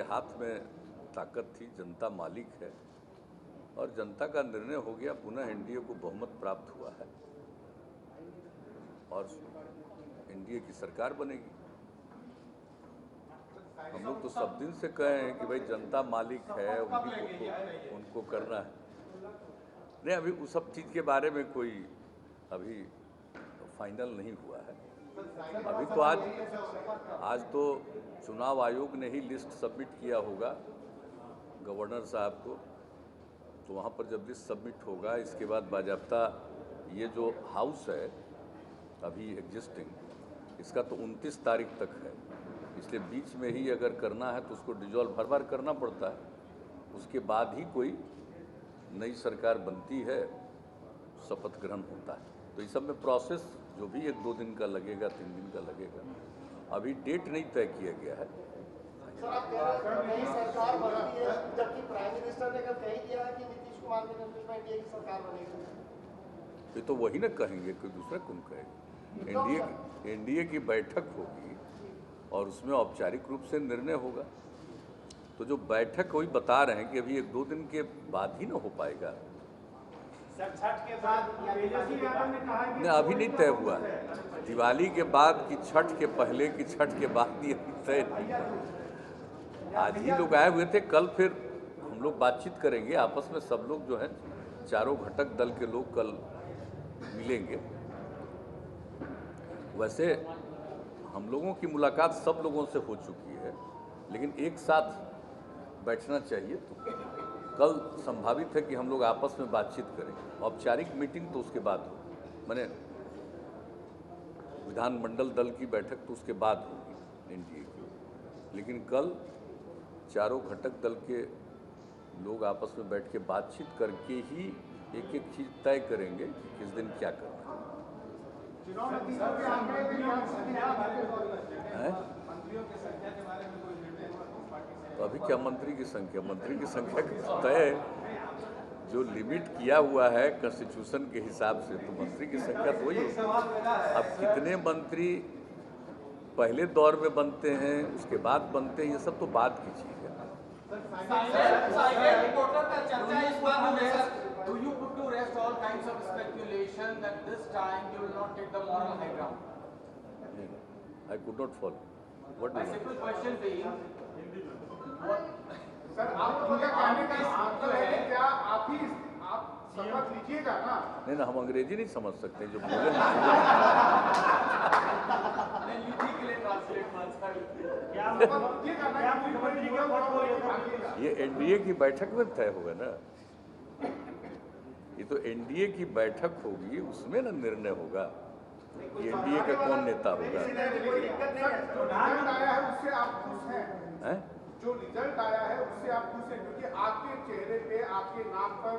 के हाथ में ताकत थी, जनता मालिक है और जनता का निर्णय हो गया, पुनः एनडीए को बहुमत प्राप्त हुआ है और एनडीए की सरकार बनेगी। हम लोग तो सब दिन से कहे हैं कि भाई जनता मालिक है, उनको करना है। नहीं, अभी उस सब चीज़ के बारे में कोई अभी फाइनल नहीं हुआ है। अभी तो आज तो चुनाव आयोग ने ही लिस्ट सबमिट किया होगा गवर्नर साहब को, तो वहाँ पर जब लिस्ट सबमिट होगा इसके बाद बाजाब्ता ये जो हाउस है अभी एग्जिस्टिंग, इसका तो 29 तारीख तक है, इसलिए बीच में ही अगर करना है तो उसको डिजॉल्व हर बार करना पड़ता है, उसके बाद ही कोई नई सरकार बनती है, शपथ ग्रहण होता है। तो इस सब में प्रोसेस जो भी 1-2 दिन का लगेगा, 3 दिन का लगेगा, अभी डेट नहीं तय किया गया है। सर, आप कह रहे हैं नई सरकार बनती है, जबकि प्राइम मिनिस्टर ने कल कह दिया है कि नीतीश कुमार के नेतृत्व में एनडीए की सरकार बनेगी। ये तो वही ना कहेंगे, कोई दूसरा कौन कहेगा। एनडीए की बैठक होगी और उसमें औपचारिक रूप से निर्णय होगा। तो जो बैठक वही बता रहे हैं कि अभी 1-2 दिन के बाद ही ना हो पाएगा। छठ के बाद नहीं, अभी नहीं तय हुआ है। दिवाली के बाद कि छठ के पहले कि छठ के बाद ये अभी तय नहीं हुआ। आज ही लोग आए हुए थे, कल फिर हम लोग बातचीत करेंगे आपस में, सब लोग जो हैं चारों घटक दल के लोग कल मिलेंगे। वैसे हम लोगों की मुलाकात सब लोगों से हो चुकी है, लेकिन एक साथ बैठना चाहिए। तो कल संभावित है कि हम लोग आपस में बातचीत करें। औपचारिक मीटिंग तो उसके बाद हो, माने विधानमंडल दल की बैठक तो उसके बाद होगी एनडीए की, लेकिन कल चारों घटक दल के लोग आपस में बैठ के बातचीत करके ही एक चीज़ तय करेंगे कि किस दिन क्या करना है। तो अभी क्या मंत्री की संख्या तय है, जो लिमिट किया हुआ है कॉन्स्टिट्यूशन के हिसाब से, तो मंत्री की संख्या तो वही है। अब कितने मंत्री पहले दौर में बनते हैं, उसके बाद बनते हैं, ये सब तो बाद की चीज़ है। I could not follow. What do you want? Sir, आप उनका कहने का मतलब है कि क्या आप शपथ लीजिएगा ना? नहीं ना, हम अंग्रेजी नहीं समझ सकते जो बोले। ये एनडीए की बैठक में तय होगा ना, ये तो एनडीए की बैठक होगी, उसमें ना निर्णय होगा कि एनडीए का कौन नेता होगा। जो रिजल्ट आया है उससे आप खुश हैं, क्योंकि आपके चेहरे पे, आपके नाम पर,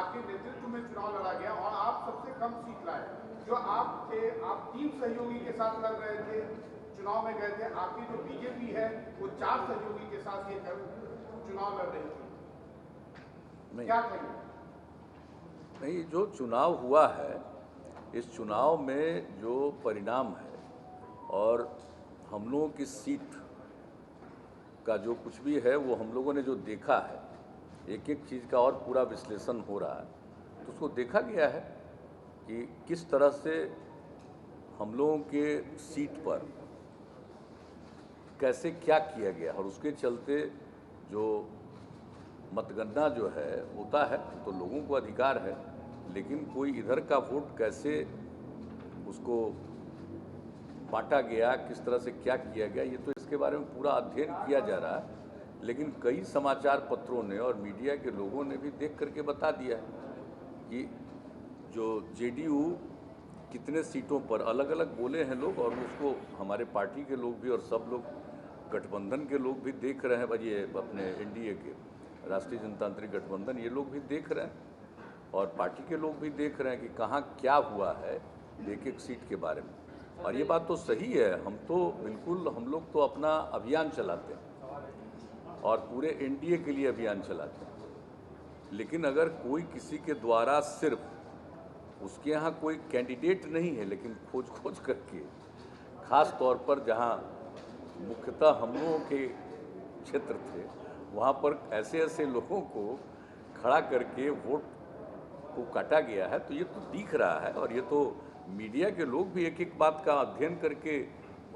आपके नेतृत्व में चुनाव लड़ा गया और आप सबसे कम सीट लाए। जो आप थे, आप 3 सहयोगी के साथ लड़ रहे थे, चुनाव में गए थे। आपकी जो बीजेपी है वो 4 सहयोगी के साथ ये चुनाव लड़ रही थी। क्या कहेंगे? नहीं, जो चुनाव हुआ है, इस चुनाव में जो परिणाम है और हम लोगों की सीट का जो कुछ भी है वो हम लोगों ने जो देखा है, एक चीज़ का और पूरा विश्लेषण हो रहा है, तो उसको देखा गया है कि किस तरह से हम लोगों के सीट पर कैसे क्या किया गया, और उसके चलते जो मतगणना जो है होता है तो लोगों को अधिकार है, लेकिन कोई इधर का वोट कैसे उसको बांटा गया, किस तरह से क्या किया गया, ये तो इसके बारे में पूरा अध्ययन किया जा रहा है। लेकिन कई समाचार पत्रों ने और मीडिया के लोगों ने भी देख करके बता दिया है कि जो जेडीयू कितने सीटों पर अलग अलग बोले हैं लोग, और उसको हमारे पार्टी के लोग भी और सब लोग गठबंधन के लोग भी देख रहे हैं, ये अपने एनडीए के राष्ट्रीय जनतांत्रिक गठबंधन, ये लोग भी देख रहे हैं और पार्टी के लोग भी देख रहे हैं कि कहाँ क्या हुआ है एक सीट के बारे में। और ये बात तो सही है, हम तो बिल्कुल, हम लोग तो अपना अभियान चलाते हैं और पूरे एनडीए के लिए अभियान चलाते हैं, लेकिन अगर कोई किसी के द्वारा सिर्फ उसके यहाँ कोई कैंडिडेट नहीं है, लेकिन खोज करके, ख़ास तौर पर जहाँ मुख्यतः हम लोगों के क्षेत्र थे, वहाँ पर ऐसे ऐसे लोगों को खड़ा करके वोट को काटा गया है। तो ये तो दिख रहा है, और ये तो मीडिया के लोग भी एक एक बात का अध्ययन करके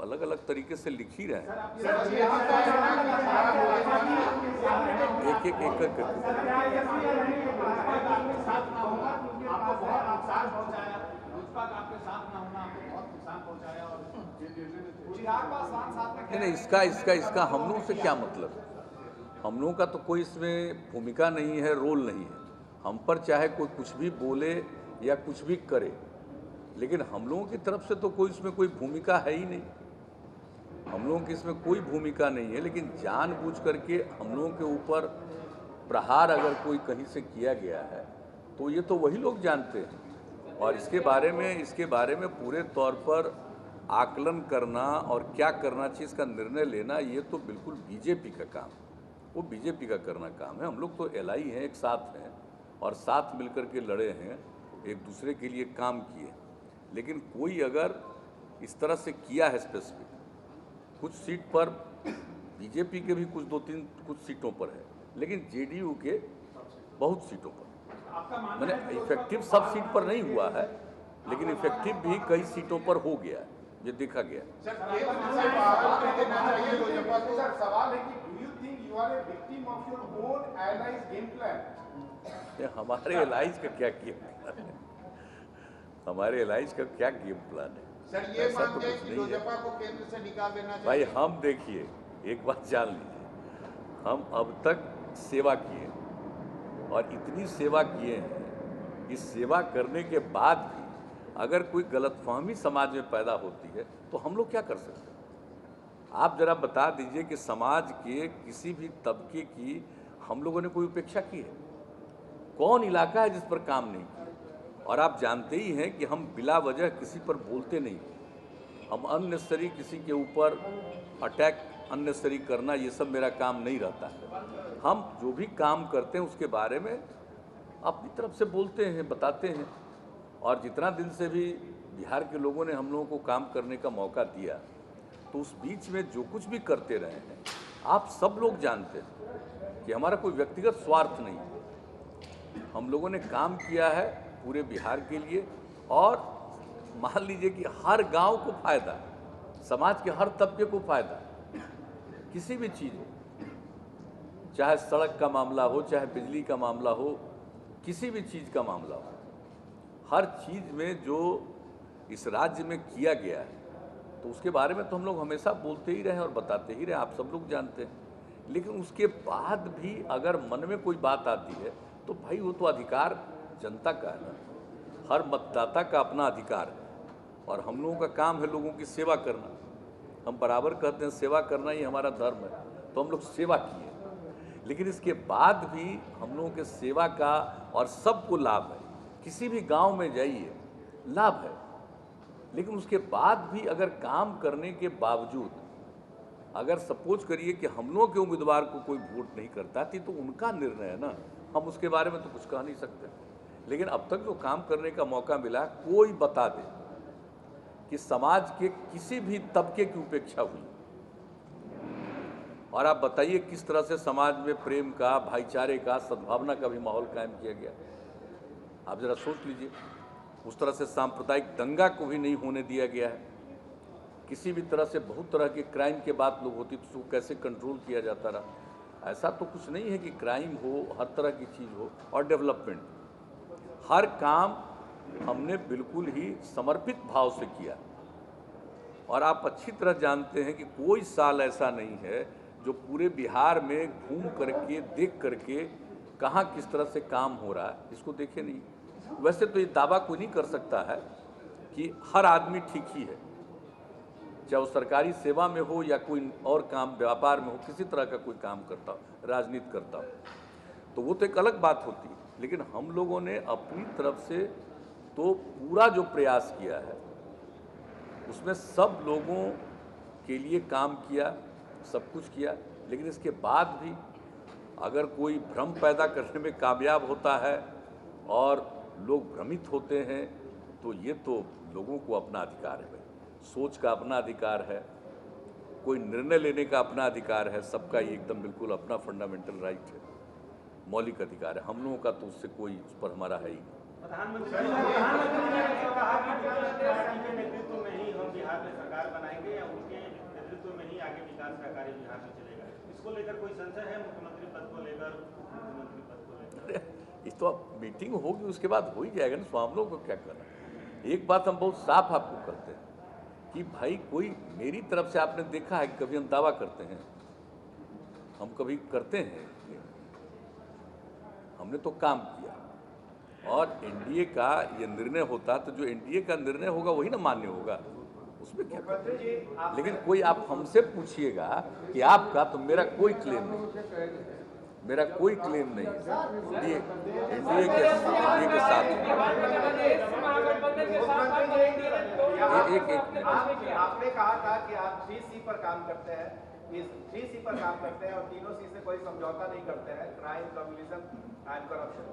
अलग अलग तरीके से लिख ही रहे हैं, एक एक एक करके। नहीं, इसका हम लोगों से क्या मतलब? हम लोगों का तो कोई इसमें भूमिका नहीं है, रोल नहीं है। हम पर चाहे कोई कुछ भी बोले या कुछ भी करे, लेकिन हम लोगों की तरफ से तो कोई इसमें कोई भूमिका है ही नहीं। हम लोगों की इसमें कोई भूमिका नहीं है, लेकिन जानबूझ करके हम लोगों के ऊपर प्रहार अगर कोई कहीं से किया गया है तो ये तो वही लोग जानते हैं। और इसके बारे में पूरे तौर पर आकलन करना और क्या करना चाहिए इसका निर्णय लेना, ये तो बिल्कुल बीजेपी का काम, वो बीजेपी का करना काम है। हम लोग तो एलआई हैं, एक साथ हैं और साथ मिलकर के लड़े हैं, एक दूसरे के लिए काम किए। लेकिन कोई अगर इस तरह से किया है स्पेसिफिक, कुछ सीट पर बीजेपी के भी कुछ सीटों पर है, लेकिन जेडीयू के बहुत सीटों पर, मैंने इफेक्टिव सब सीट पर नहीं हुआ है, लेकिन इफेक्टिव भी कई सीटों पर हो गया है, ये देखा गया। हमारे एलाइज का क्या गेम प्लान है? हमारे एलाइज का क्या गेम प्लान है? सर, ये मानते हैं कि लोजपा को केंद्र से निकाल देना चाहिए। भाई हम देखिए, एक बात जान लीजिए, हम अब तक सेवा किए और इतनी सेवा किए हैं, इस सेवा करने के बाद भी अगर कोई गलतफहमी समाज में पैदा होती है तो हम लोग क्या कर सकते हैं? आप जरा बता दीजिए कि समाज के किसी भी तबके की हम लोगों ने कोई उपेक्षा की है? कौन इलाका है जिस पर काम नहीं किया? और आप जानते ही हैं कि हम बिला वजह किसी पर बोलते नहीं, हम अननेसेसरी किसी के ऊपर अटैक अननेसेसरी करना, ये सब मेरा काम नहीं रहता है। हम जो भी काम करते हैं उसके बारे में अपनी तरफ से बोलते हैं, बताते हैं। और जितना दिन से भी बिहार के लोगों ने हम लोगों को काम करने का मौका दिया, तो उस बीच में जो कुछ भी करते रहे हैं, आप सब लोग जानते हैं कि हमारा कोई व्यक्तिगत स्वार्थ नहीं है। हम लोगों ने काम किया है पूरे बिहार के लिए, और मान लीजिए कि हर गांव को फायदा है, समाज के हर तबके को फायदा है। किसी भी चीज़ हो, चाहे सड़क का मामला हो, चाहे बिजली का मामला हो, किसी भी चीज़ का मामला हो, हर चीज़ में जो इस राज्य में किया गया है तो उसके बारे में तो हम लोग हमेशा बोलते ही रहे और बताते ही रहे, आप सब लोग जानते हैं। लेकिन उसके बाद भी अगर मन में कोई बात आती है तो भाई वो तो अधिकार जनता का है ना, हर मतदाता का अपना अधिकार है, और हम लोगों का काम है लोगों की सेवा करना। हम बराबर कहते हैं सेवा करना ही हमारा धर्म है, तो हम लोग सेवा किए। लेकिन इसके बाद भी हम लोगों के सेवा का और सबको लाभ है, किसी भी गांव में जाइए लाभ है। लेकिन उसके बाद भी अगर काम करने के बावजूद अगर सपोज करिए कि हम लोगों के उम्मीदवार को कोई वोट नहीं करता थी, तो उनका निर्णय है ना, हम उसके बारे में तो कुछ कह नहीं सकते। लेकिन अब तक जो काम करने का मौका मिला, कोई बता दे कि समाज के किसी भी तबके की उपेक्षा हुई, और आप बताइए किस तरह से समाज में प्रेम का, भाईचारे का, सद्भावना का भी माहौल कायम किया गया। आप जरा सोच लीजिए, उस तरह से सांप्रदायिक दंगा को भी नहीं होने दिया गया है। किसी भी तरह से बहुत तरह के क्राइम के बात लोग होती तो उसको कैसे कंट्रोल किया जाता रहा। ऐसा तो कुछ नहीं है कि क्राइम हो, हर तरह की चीज़ हो, और डेवलपमेंट, हर काम हमने बिल्कुल ही समर्पित भाव से किया। और आप अच्छी तरह जानते हैं कि कोई साल ऐसा नहीं है जो पूरे बिहार में घूम करके देख करके कहाँ किस तरह से काम हो रहा है इसको देखे नहीं। वैसे तो ये दावा कोई नहीं कर सकता है कि हर आदमी ठीक ही है, चाहे वो सरकारी सेवा में हो या कोई और काम, व्यापार में हो, किसी तरह का कोई काम करता हो, राजनीति करता हो, तो वो तो एक अलग बात होती है। लेकिन हम लोगों ने अपनी तरफ से तो पूरा जो प्रयास किया है उसमें सब लोगों के लिए काम किया, सब कुछ किया। लेकिन इसके बाद भी अगर कोई भ्रम पैदा करने में कामयाब होता है और लोग भ्रमित होते हैं, तो ये तो लोगों को अपना अधिकार है भाई, सोच का अपना अधिकार है, कोई निर्णय लेने का अपना अधिकार है, सबका ये एकदम बिल्कुल अपना फंडामेंटल राइट है, मौलिक अधिकार है। हम लोगों का तो उससे कोई उस पर हमारा है ही नहीं। प्रधानमंत्री ने कहा कि पार्टी के नेतृत्व में ही हम बिहार में सरकार बनाएंगे या उनके नेतृत्व में ही आगे विकास का कार्य बिहार में चलेगा। इसको लेकर कोई संशय है मुख्यमंत्री पद को लेकर, मुख्यमंत्री पद को लेकर? इस तो अब मीटिंग होगी, उसके बाद हो ही जाएगा ना। तो हम लोग को क्या करना। एक बात हम बहुत साफ आपको करते हैं कि भाई कोई मेरी तरफ से आपने देखा है कि कभी हम दावा करते हैं, हम कभी करते हैं, हमने तो काम किया। और एनडीए का ये निर्णय होता तो जो एनडीए का निर्णय होगा वही ना मान्य होगा, उसमें क्या करते। लेकिन कोई आप हमसे पूछिएगा कि आपका, तो मेरा कोई क्लेम नहीं, मेरा कोई क्लेम नहीं है एनडीए के साथ। आपने कहा था कि आप 3C पर काम करते हैं, इस 3C पर काम करते हैं और तीनों C से कोई समझौता नहीं करते हैं, क्राइम, कम्युनिज्म एंड करप्शन।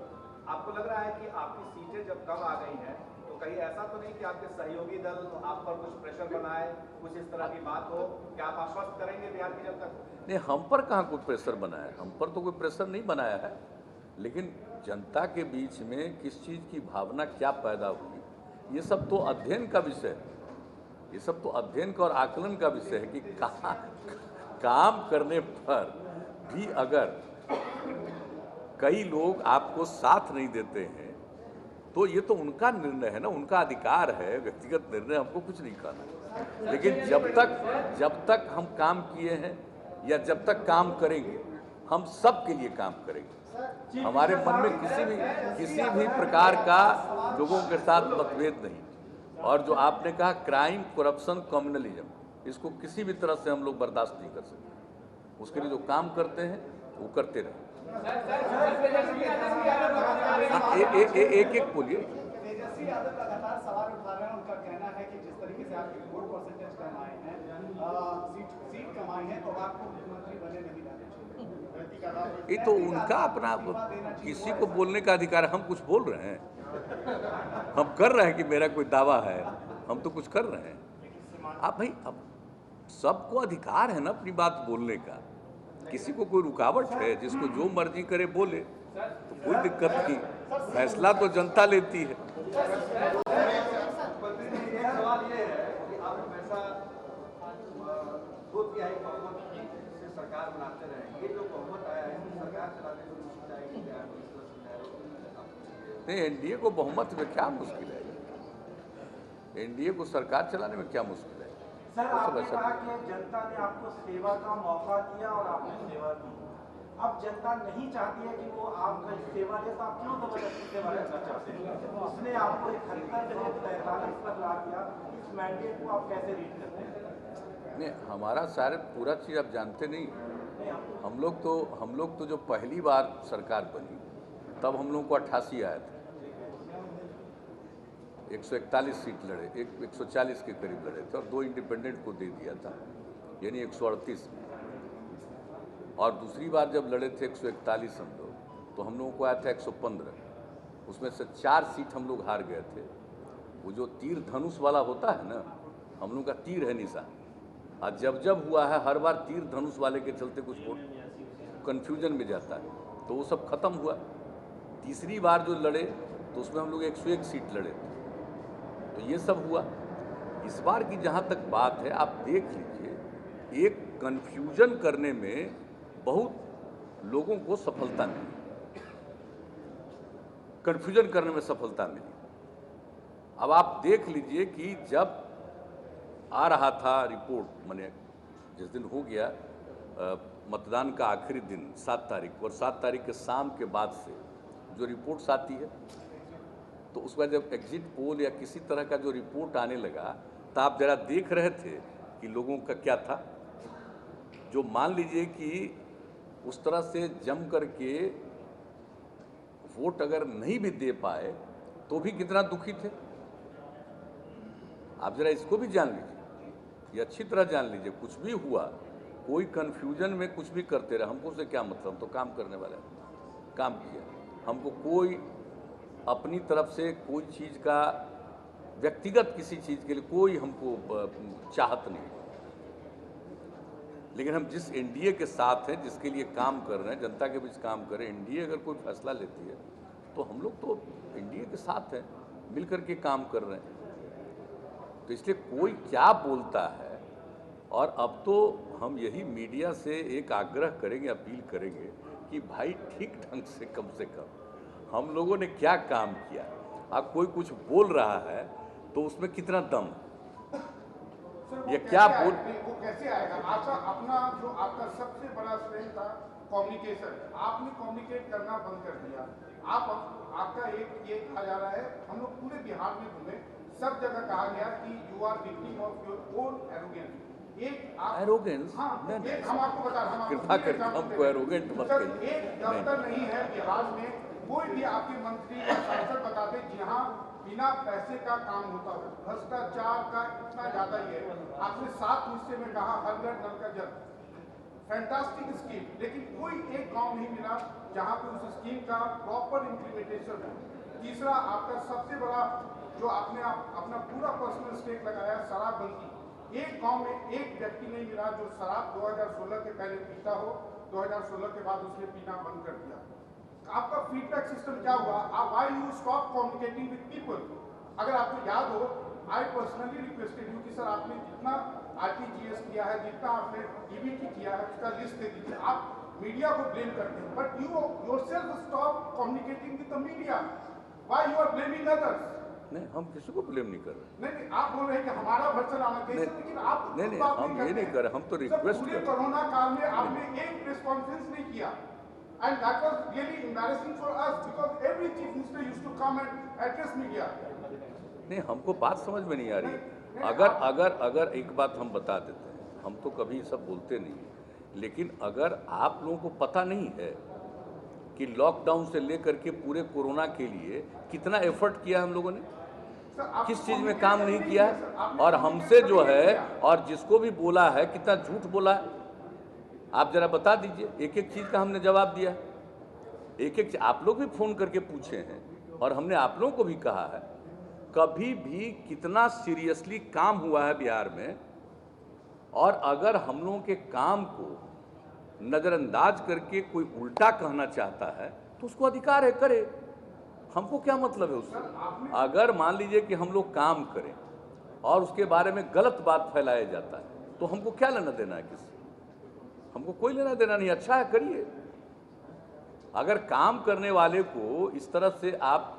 आपको लग रहा है कि आपकी सीटें जब कम आ गई हैं तो कहीं ऐसा तो नहीं कि आपके सहयोगी दल आप पर कुछ प्रेशर बनाए, कुछ इस तरह की बात हो? क्या आप आश्वस्त करेंगे बिहार की जनता को? नहीं, हम पर कहाँ कोई प्रेशर बनाया है, हम पर तो कोई प्रेशर नहीं बनाया है। लेकिन जनता के बीच में किस चीज़ की भावना क्या पैदा हुई, ये सब तो अध्ययन का विषय है, ये सब तो अध्ययन का और आकलन का विषय है कि कहाँ काम करने पर भी अगर कई लोग आपको साथ नहीं देते हैं तो ये तो उनका निर्णय है ना, उनका अधिकार है, व्यक्तिगत निर्णय, हमको कुछ नहीं करना। लेकिन जब तक हम काम किए हैं या जब तक काम करेंगे, हम सब के लिए काम करेंगे। हमारे मन में किसी भी प्रकार का लोगों के साथ मतभेद नहीं। और जो आपने कहा क्राइम, करप्शन, कम्युनलिज्म, इसको किसी भी तरह से हम लोग बर्दाश्त नहीं कर सकते। उसके लिए जो काम करते हैं वो करते रहें। एक बोलिए। तेजस्वी यादव लगातार सवाल उठा रहे हैं। उनका कहना है कि जिस तरीके से आपके वोट परसेंटेज कमाए हैं, सीट कमाई है, तो आपको मुख्यमंत्री बने नहीं जाने। ये तो उनका अपना, किसी को बोलने का अधिकार है। हम कुछ बोल रहे हैं, हम कर रहे हैं कि मेरा कोई दावा है, हम तो कुछ कर रहे हैं। आप भाई, अब सबको अधिकार है ना अपनी बात बोलने का, किसी को कोई रुकावट है, जिसको जो मर्जी करे बोले, तो कोई दिक्कत नहीं। फैसला तो जनता लेती है। सवाल ये है कि आप ऐसा 2/3 बहुमत से सरकार बनाते रहे, ये जो बहुमत आया है इसमें सरकार चलाने में मुश्किल आएगी क्या? नहीं, एनडीए को बहुमत में क्या मुश्किल है? एनडीए को सरकार चलाने में क्या मुश्किल है? सर, आपने कहा कि जनता ने आपको सेवा का मौका दिया और आपने सेवा दी। अब जनता नहीं चाहती है कि वो आपका सेवा दे, तो आप क्यों जबरदस्ती सेवा करना चाहते हैं? उसने आपको 71 से 43 पर ला दिया, इस मैंडेट को आप कैसे रीड करते हैं? नहीं, हमारा सारे पूरा चीज़ आप जानते नहीं। हम लोग तो जो पहली बार सरकार बनी तब हम लोग को 88 आया था, 141 सीट लड़े, 140 के करीब लड़े थे और 2 इंडिपेंडेंट को दे दिया था, यानी 138 में। और दूसरी बार जब लड़े थे 141 हम लोग, तो हम लोगों को आया था 115, उसमें से 4 सीट हम लोग हार गए थे। वो जो तीर धनुष वाला होता है ना, हम लोग का तीर है निशान, और जब हुआ है हर बार तीर धनुष वाले के चलते कुछ वोट कन्फ्यूजन में जाता है, तो वो सब खत्म हुआ। तीसरी बार जो लड़े तो उसमें हम लोग 101 सीट लड़े थे, तो ये सब हुआ। इस बार की जहाँ तक बात है, आप देख लीजिए, एक कन्फ्यूजन करने में बहुत लोगों को सफलता मिली, कन्फ्यूजन करने में सफलता मिली। अब आप देख लीजिए कि जब आ रहा था रिपोर्ट, माने जिस दिन हो गया मतदान का आखिरी दिन 7 तारीख को, और 7 तारीख के शाम के बाद से जो रिपोर्ट्स आती है, तो उसके बाद जब एग्जिट पोल या किसी तरह का जो रिपोर्ट आने लगा, तो आप जरा देख रहे थे कि लोगों का क्या था। जो मान लीजिए कि उस तरह से जम करके वोट अगर नहीं भी दे पाए तो भी कितना दुखी थे, आप जरा इसको भी जान लीजिए, ये अच्छी तरह जान लीजिए। कुछ भी हुआ, कोई कन्फ्यूजन में कुछ भी करते रहे, हमको से क्या मतलब, हम तो काम करने वाले हैं, काम किया। हमको कोई अपनी तरफ से कोई चीज़ का, व्यक्तिगत किसी चीज़ के लिए कोई हमको चाहत नहीं। लेकिन हम जिस एनडीए के साथ हैं, जिसके लिए काम कर रहे हैं, जनता के बीच काम कर रहे हैं, एनडीए अगर कोई फैसला लेती है तो हम लोग तो एनडीए के साथ हैं, मिल कर के काम कर रहे हैं। तो इसलिए कोई क्या बोलता है, और अब तो हम यही मीडिया से एक आग्रह करेंगे, अपील करेंगे कि भाई ठीक ढंग से कम हम लोगों ने क्या काम किया। अब कोई कुछ बोल रहा है तो उसमें कितना दम है, ये क्या बोल, वो कैसे आएगा? आपका अपना जो आपका सबसे बड़ा स्ट्रेंथ था कम्युनिकेशन, आपने कम्युनिकेट करना बंद कर दिया। आपका एक ये कहा जा रहा है, हम लोग पूरे बिहार में घूमे, सब जगह कहा गया कि you are victim of your own arrogance. Arrogance? हम आपको बता रहे हैं, कृपा करके हमको एरोगेंट मत कहिए। एक दफ्तर नहीं है बिहार में, कोई भी आपके मंत्री या सांसद बताते जहां बिना पैसे का काम होता हो। भ्रष्टाचार का इतना ज्यादा ही है। आपने 7 हिस्से में कहा हर घर नल का जल, फैंटास्टिक स्कीम, लेकिन कोई एक गांव नहीं मिला जहां पे उस स्कीम का प्रॉपर इम्प्लीमेंटेशन हो। तीसरा, आपका सबसे बड़ा जो आपने अपना पूरा पर्सनल स्टेक लगाया, शराबबंदी। एक गांव में एक व्यक्ति नहीं मिला जो शराब 2016 के पहले पीता हो, 2016 के बाद उसने पीना बंद कर दिया। आपका फीडबैक सिस्टम क्या हुआ? Why you stop communicating with people? अगर आपको याद हो, आई पर्सनली रिक्वेस्टेड यू कि सर आपने जितना आरटीजीएस किया है, जितना आपने डीबीटी किया है, उसका लिस्ट दे दीजिए। आप मीडिया को ब्लेम करते हैं, but you yourself stop communicating with the media. Why you are blaming others? नहीं, हम किसी को ब्लेम नहीं कर रहे। नहीं, आप बोल रहे हैं कि हमारा वर्चन आना चाहिए, लेकिन आप नहीं, हम ये नहीं कर रहे, हम तो रिक्वेस्ट कर रहे हैं। कोरोना काल में आपने एक प्रेस कॉन्फ्रेंस नहीं किया, and that was really embarrassing for us because every chief minister used to come and address media. नहीं, हमको बात समझ में नहीं आ रही। अगर एक बात हम बता देते हैं, हम तो कभी सब बोलते नहीं, लेकिन अगर आप लोगों को पता नहीं है कि लॉकडाउन से लेकर के पूरे कोरोना के लिए कितना एफर्ट किया हम लोगों ने, किस चीज़ में काम नहीं किया है, और हमसे जो है और जिसको भी बोला है कितना झूठ बोला है, आप जरा बता दीजिए। एक एक चीज़ का हमने जवाब दिया, एक आप लोग भी फ़ोन करके पूछे हैं, और हमने आप लोगों को भी कहा है कभी भी कितना सीरियसली काम हुआ है बिहार में, और अगर हम लोगों के काम को नज़रअंदाज करके कोई उल्टा कहना चाहता है तो उसको अधिकार है, करे। हमको क्या मतलब है उससे? अगर मान लीजिए कि हम लोग काम करें और उसके बारे में गलत बात फैलाया जाता है तो हमको क्या लेना देना है किससे? हमको कोई लेना देना नहीं। अच्छा है, करिए। अगर काम करने वाले को इस तरह से आप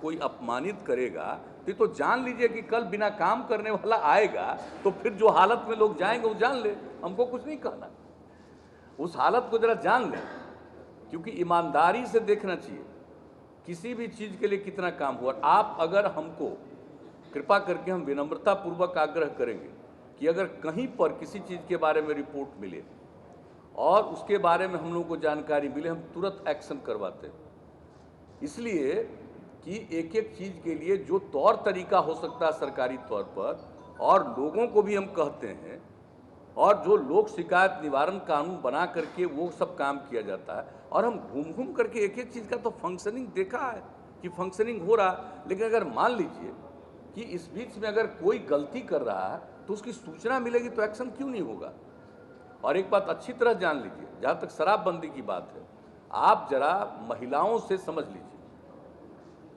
कोई अपमानित करेगा तो जान लीजिए कि कल बिना काम करने वाला आएगा तो फिर जो हालत में लोग जाएंगे वो जान ले। हमको कुछ नहीं कहना, उस हालत को जरा जान ले, क्योंकि ईमानदारी से देखना चाहिए किसी भी चीज़ के लिए कितना काम हुआ। आप अगर हमको कृपा करके, हम विनम्रता पूर्वक आग्रह करेंगे कि अगर कहीं पर किसी चीज़ के बारे में रिपोर्ट मिले और उसके बारे में हम लोगों को जानकारी मिले, हम तुरंत एक्शन करवाते हैं। इसलिए कि एक एक चीज़ के लिए जो तौर तरीका हो सकता है सरकारी तौर पर, और लोगों को भी हम कहते हैं, और जो लोक शिकायत निवारण कानून बना करके वो सब काम किया जाता है, और हम घूम घूम करके एक एक चीज़ का तो फंक्शनिंग देखा है कि फंक्शनिंग हो रहा। लेकिन अगर मान लीजिए कि इस बीच में अगर कोई गलती कर रहा है तो उसकी सूचना मिलेगी तो एक्शन क्यों नहीं होगा? और एक बात अच्छी तरह जान लीजिए, जहाँ तक शराबबंदी की बात है, आप जरा महिलाओं से समझ लीजिए।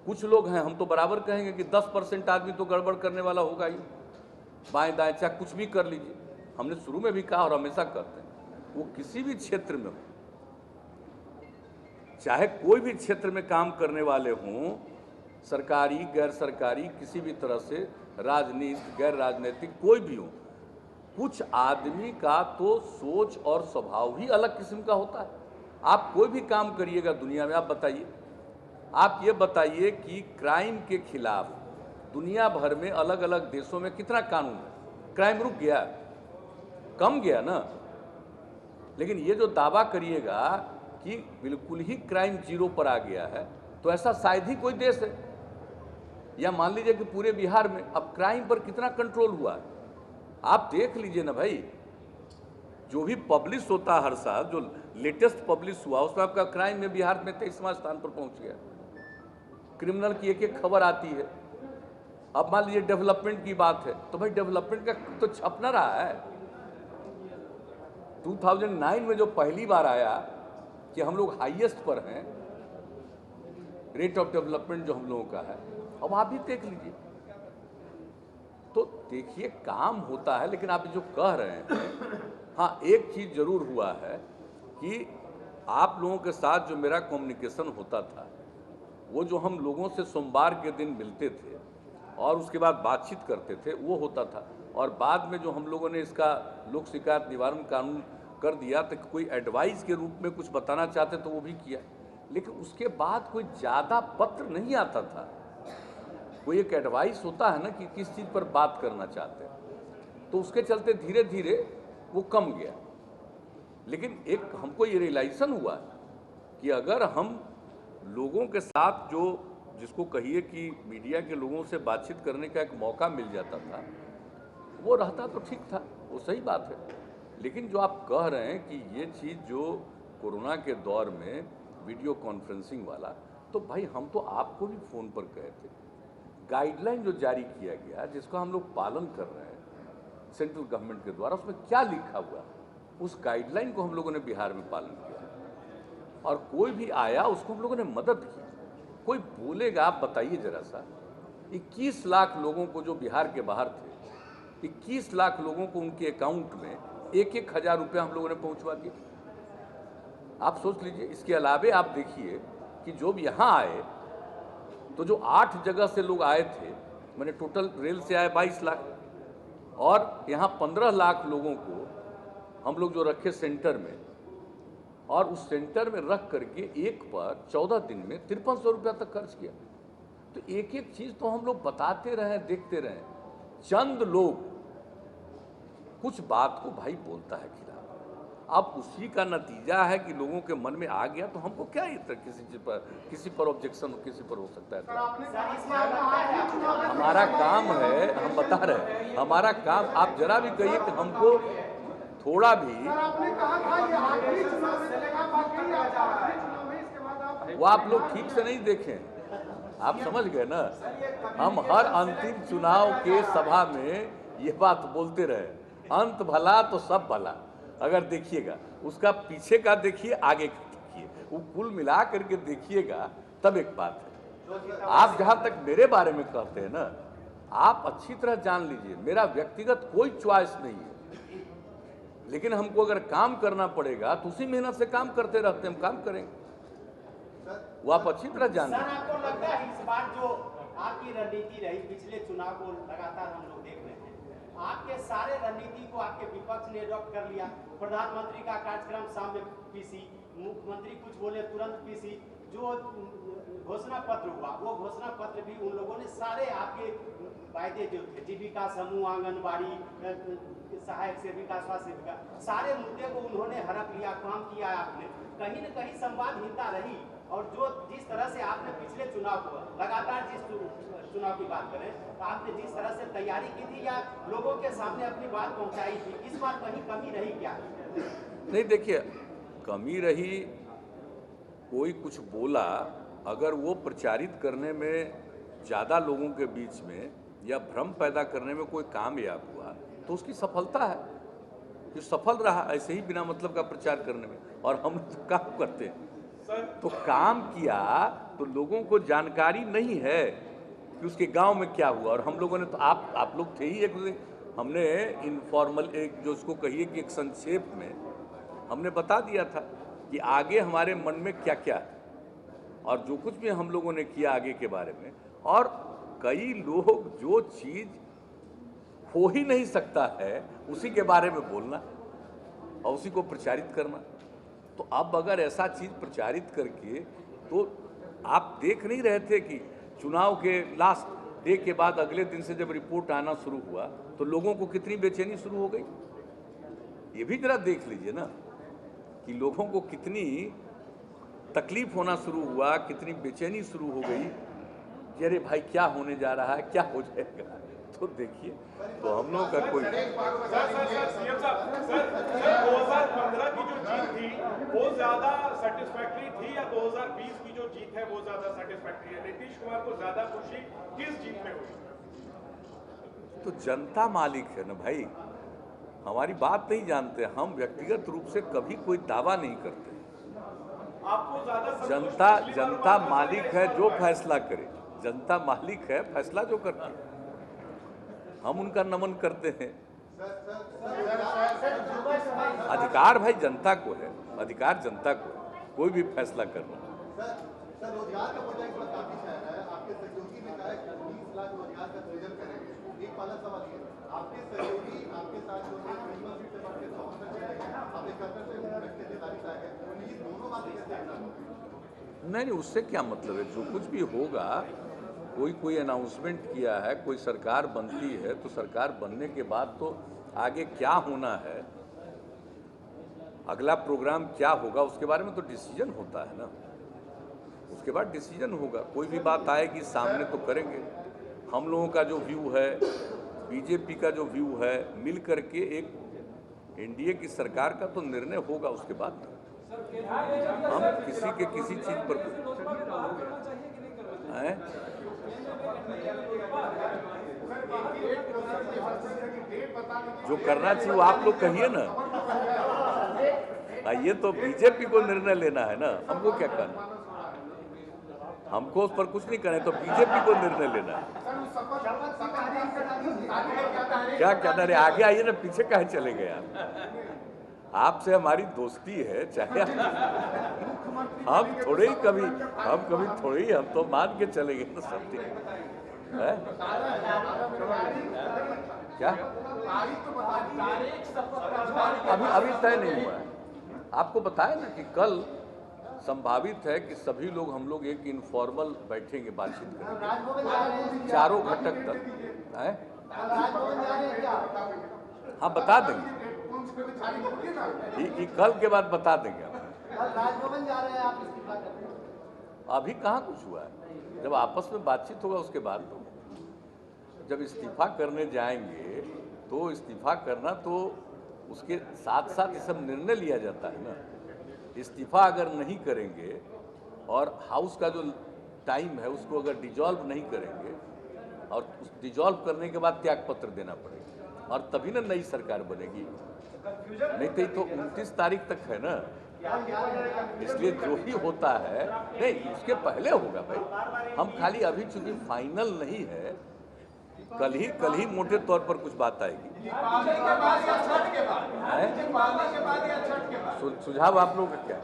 कुछ लोग हैं, हम तो बराबर कहेंगे कि 10% आदमी तो गड़बड़ करने वाला होगा ही, बाएं दाएं चाहे कुछ भी कर लीजिए। हमने शुरू में भी कहा और हमेशा कहते हैं, वो किसी भी क्षेत्र में हो, चाहे कोई भी क्षेत्र में काम करने वाले हों, सरकारी गैर सरकारी, किसी भी तरह से, राजनीतिक गैर राजनीतिक, कोई भी हो, कुछ आदमी का तो सोच और स्वभाव ही अलग किस्म का होता है। आप कोई भी काम करिएगा दुनिया में, आप बताइए, आप ये बताइए कि क्राइम के खिलाफ दुनिया भर में अलग अलग देशों में कितना कानून है? क्राइम रुक गया, कम गया ना। लेकिन ये जो दावा करिएगा कि बिल्कुल ही क्राइम जीरो पर आ गया है, तो ऐसा शायद ही कोई देश है। या मान लीजिए कि पूरे बिहार में अब क्राइम पर कितना कंट्रोल हुआ है, आप देख लीजिए ना भाई। जो भी पब्लिश होता है हर साल, जो लेटेस्ट पब्लिश हुआ, उसमें आपका क्राइम में बिहार में 23वां स्थान पर पहुंच गया। क्रिमिनल की एक एक खबर आती है। अब मान लीजिए डेवलपमेंट की बात है, तो भाई डेवलपमेंट का तो छप ना रहा है। 2009 में जो पहली बार आया कि हम लोग हाईएस्ट पर हैं, रेट ऑफ डेवलपमेंट जो हम लोगों का है, अब आप भी देख लीजिए। तो देखिए काम होता है, लेकिन आप जो कह रहे हैं, हाँ एक चीज़ जरूर हुआ है कि आप लोगों के साथ जो मेरा कम्युनिकेशन होता था, वो जो हम लोगों से सोमवार के दिन मिलते थे और उसके बाद बातचीत करते थे, वो होता था। और बाद में जो हम लोगों ने इसका लोक शिकायत निवारण कानून कर दिया, तो कोई एडवाइस के रूप में कुछ बताना चाहते तो वो भी किया, लेकिन उसके बाद कोई ज़्यादा पत्र नहीं आता था। कोई एक एडवाइस होता है ना कि किस चीज़ पर बात करना चाहते हैं, तो उसके चलते धीरे धीरे वो कम गया। लेकिन एक हमको ये रियलाइजेशन हुआ कि अगर हम लोगों के साथ जो जिसको कहिए कि मीडिया के लोगों से बातचीत करने का एक मौका मिल जाता था, वो रहता तो ठीक था, वो सही बात है। लेकिन जो आप कह रहे हैं कि ये चीज़ जो कोरोना के दौर में वीडियो कॉन्फ्रेंसिंग वाला, तो भाई हम तो आपको भी फ़ोन पर कहे थे, गाइडलाइन जो जारी किया गया जिसका हम लोग पालन कर रहे हैं सेंट्रल गवर्नमेंट के द्वारा, उसमें क्या लिखा हुआ है, उस गाइडलाइन को हम लोगों ने बिहार में पालन किया और कोई भी आया उसको हम लोगों ने मदद की। कोई बोलेगा, आप बताइए जरा सा, 21 लाख लोगों को जो बिहार के बाहर थे, 21 लाख लोगों को उनके अकाउंट में 1-1 हज़ार रुपये हम लोगों ने पहुंचवा दिए। आप सोच लीजिए। इसके अलावे आप देखिए कि जो भी यहाँ आए, तो जो 8 जगह से लोग आए थे, मैंने टोटल रेल से आए 22 लाख, और यहाँ 15 लाख लोगों को हम लोग जो रखे सेंटर में, और उस सेंटर में रख करके एक पर 14 दिन में 5300 रुपया तक खर्च किया। तो एक एक चीज़ तो हम लोग बताते रहे, देखते रहे। चंद लोग कुछ बात को भाई बोलता है खिलाफ, अब उसी का नतीजा है कि लोगों के मन में आ गया, तो हमको क्या इतना किसी पर ऑब्जेक्शन किसी पर हो सकता है? हमारा काम है, हम बता रहे हैं, हमारा काम, आप जरा भी कहिए कि हमको थोड़ा भी, वो आप लोग ठीक से नहीं देखें, आप समझ गए ना। हम हर अंतिम चुनाव के सभा में ये बात बोलते रहे, अंत भला तो सब भला। अगर देखिएगा उसका पीछे का देखिए, आगे का देखिए, वो कुल मिला करके देखिएगा, तब एक बात है। आप जहाँ तक मेरे बारे में कहते हैं ना, आप अच्छी तरह जान लीजिए, मेरा व्यक्तिगत कोई चॉइस नहीं है, लेकिन हमको अगर काम करना पड़ेगा तो उसी मेहनत से काम करते रहते हैं, हम काम करेंगे, वो आप अच्छी तरह जान लीजिए। सर, आपको लगता है इस बार जो आपकी रणनीति रही, पिछले चुनाव को लगातार हम लोग देख रहे हैं, आपके सारे रणनीति को आपके विपक्ष ने अडॉप्ट कर लिया? प्रधानमंत्री का कार्यक्रम शाम में पीसी, मुख्यमंत्री कुछ बोले तुरंत पीसी, जो घोषणा पत्र हुआ वो घोषणा पत्र भी उन लोगों ने सारे आपके वायदे जो थे, जीविका समूह, आंगनबाड़ी, सहायक सेविका, स्वास्थ्य सेविका, सारे मुद्दे को उन्होंने हड़प लिया, काम किया आपने। कहीं न कहीं संवादहीनता रही, और जो जिस तरह से आपने पिछले चुनाव को लगातार, जिस चुनाव की बात करें तो आपने जिस तरह से तैयारी की थी या लोगों के सामने अपनी बात पहुंचाई थी, इस बार कहीं कमी रही क्या? नहीं, देखिए कमी रही, कोई कुछ बोला, अगर वो प्रचारित करने में ज़्यादा लोगों के बीच में या भ्रम पैदा करने में कोई कामयाब हुआ तो उसकी सफलता है, जो सफल रहा ऐसे ही बिना मतलब का प्रचार करने में। और हम तो काम करते हैं, तो काम किया तो लोगों को जानकारी नहीं है कि उसके गांव में क्या हुआ। और हम लोगों ने तो, आप लोग थे ही, एक हमने इनफॉर्मल, एक जो उसको कहिए कि एक संक्षेप में हमने बता दिया था कि आगे हमारे मन में क्या क्या है, और जो कुछ भी हम लोगों ने किया आगे के बारे में। और कई लोग जो चीज़ हो ही नहीं सकता है उसी के बारे में बोलना और उसी को प्रचारित करना। तो अब अगर ऐसा चीज़ प्रचारित करके, तो आप देख नहीं रहे थे कि चुनाव के लास्ट डे के बाद अगले दिन से जब रिपोर्ट आना शुरू हुआ तो लोगों को कितनी बेचैनी शुरू हो गई? ये भी जरा देख लीजिए ना कि लोगों को कितनी तकलीफ होना शुरू हुआ, कितनी बेचैनी शुरू हो गई कि अरे भाई क्या होने जा रहा है, क्या हो जाएगा। तो देखिए, तो हम लोगों का कोई सीएम साहब, सर 2015 की जो जीत थी वो ज्यादा सेटिस्फैक्टरी थी या 2020 की जो जीत है वो ज्यादा सेटिस्फैक्टरी है? नीतीश कुमार को ज्यादा खुशी किस जीत में हुई? तो जनता मालिक है ना भाई, हमारी बात नहीं जानते। हम व्यक्तिगत रूप से कभी कोई दावा नहीं करते। आपको ज्यादा जनता मालिक है, जो फैसला करे। जनता मालिक है, फैसला जो करती है, हम उनका नमन करते हैं। अधिकार भाई जनता को है, अधिकार जनता को है कोई भी फैसला करना। सर रोजगार का मुद्दा इस बार काफी छाया है। आपके सहयोगी ने कहा है कि 20 लाख रोजगार का सृजन करेंगे। एक पहला सवाल ये, आपके सहयोगी आपके साथ जो है प्रिंसिपल सीट से बढ़ के 100 तक चले गए, आप 71 से रखते थे 43 आ गए, ये दोनों बातें कैसे करना? नहीं, उससे क्या मतलब है। जो कुछ भी होगा, कोई अनाउंसमेंट किया है, कोई सरकार बनती है तो सरकार बनने के बाद तो आगे क्या होना है, अगला प्रोग्राम क्या होगा, उसके बारे में तो डिसीजन होता है ना। उसके बाद डिसीजन होगा। कोई भी बात आएगी सामने तो करेंगे। हम लोगों का जो व्यू है, बीजेपी का जो व्यू है, मिल करके एक एनडीए की सरकार का तो निर्णय होगा। उसके बाद हम किसी के किसी चीज पर हैं? जो करना चाहिए वो आप लोग कहिए ना। ये तो बीजेपी को निर्णय लेना है ना, हमको क्या करना। हमको उस पर कुछ नहीं करना है, तो बीजेपी को निर्णय लेना है। क्या कहना है, आगे आइए ना, पीछे कहाँ चले गए आप। आपसे हमारी दोस्ती है, चाहे हम थोड़े ही कभी थोड़े ही, हम तो मान के चले गए ना सब ठीक है। क्या अभी तय नहीं हुआ है। आपको बताया ना कि कल संभावित है कि सभी लोग, हम लोग एक इनफॉर्मल बैठेंगे, बातचीत करेंगे चारों घटक तक है। हाँ बता देंगे, ये कल के बाद बता देंगे। राजभवन जा रहे हैं आप इस्तीफा करने? अभी कहाँ कुछ हुआ है। जब आपस में बातचीत होगा उसके बाद तो। जब इस्तीफा करने जाएंगे तो इस्तीफा करना तो उसके साथ साथ ये सब निर्णय लिया जाता है ना। इस्तीफा अगर नहीं करेंगे और हाउस का जो टाइम है उसको अगर डिजॉल्व नहीं करेंगे और उस डिजॉल्व करने के बाद त्याग पत्र देना पड़ेगा और तभी ना नई सरकार बनेगी। नहीं तो 29 तारीख तक है ना, इसलिए जो भी होता है नहीं उसके पहले होगा भाई। हम खाली अभी चूंकि फाइनल नहीं है, कल ही मोटे तौर पर कुछ बात आएगी। सुझाव आप लोगों का क्या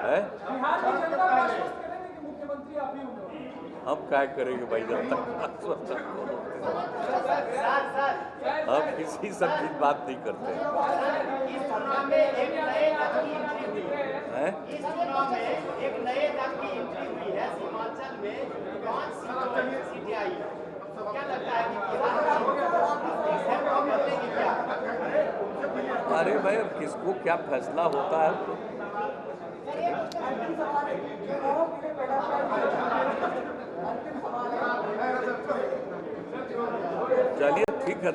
है? हम क्या करेंगे भाई जब तक हम किसी सब की बात नहीं करते हैं। इस चुनाव में एक नए दल की एंट्री हुई है। सीमांचल में 5 सीटें आई है। क्या लगता है कि बदलेगी क्या? अरे भाई अब किसको क्या फैसला होता है। चलिए ठीक है।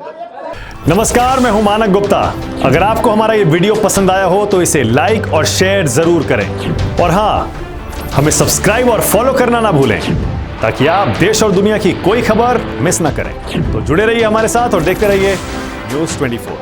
नमस्कार, मैं हूं मानक गुप्ता। अगर आपको हमारा ये वीडियो पसंद आया हो तो इसे लाइक और शेयर जरूर करें और हाँ, हमें सब्सक्राइब और फॉलो करना ना भूलें ताकि आप देश और दुनिया की कोई खबर मिस ना करें। तो जुड़े रहिए हमारे साथ और देखते रहिए न्यूज़ 24।